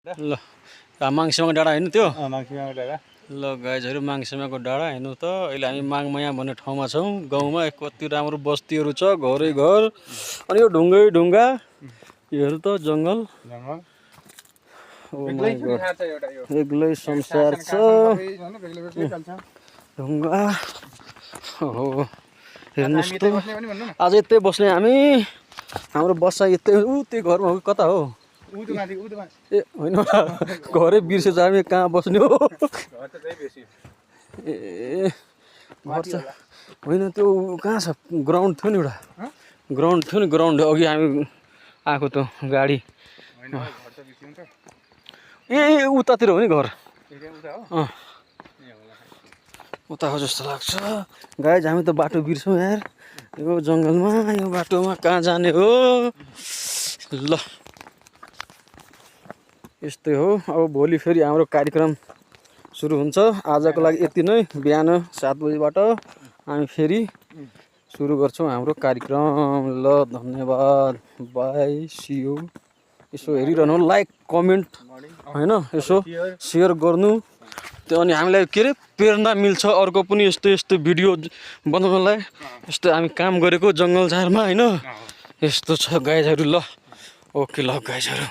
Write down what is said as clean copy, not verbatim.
ल माङसेमाको डाँडा हेर्नु त्यो माङसेमाको डाँडा। ल गाइजहरू माङसेमाको डाँडा हेर्नु त अहिले हामी माङमाया भन्ने ठाउँमा छौँ। गाउँमा कति राम्रो बस्तीहरू छ, घरै घर अनि यो ढुङ्गै ढुङ्गा योहरू त जङ्गल। ओ माइ गॉड एक्लै संसार छ ढुङ्गा। हो हेर्नुहोस् त आज यतै बस्ने हामी। हाम्रो बसा यतै त्यो घरमा हो कता हो ए होइन घरै बिर्सेछ हामी कहाँ बस्ने हो। ए घर छ होइन त्यो कहाँ छ ग्राउन्ड थियो नि एउटा ग्राउन्ड थियो नि ग्राउन्ड अघि हामी आएको त गाडी ए उतातिर हो नि घर उता हो जस्तो लाग्छ। गाइज हामी त बाटो बिर्छौँ यार यो जङ्गलमा यो बाटोमा कहाँ जाने हो। ल यस्तै हो अब भोलि फेरि हाम्रो कार्यक्रम सुरु हुन्छ। आजको लागि यति नै। बिहान 7 बजीबाट हामी फेरि सुरु गर्छौँ हाम्रो कार्यक्रम। ल धन्यवाद बाई सी यू। यसो हेरिरहनु लाइक कमेन्ट होइन यसो सेयर गर्नु त्यो अनि हामीलाई के अरे प्रेरणा मिल्छ अर्को पनि यस्तो यस्तो भिडियो बनाउनलाई। यस्तो हामी काम गरेको जङ्गल झारमा होइन यस्तो छ गाइजहरू। ल ओके ल गाइजहरू।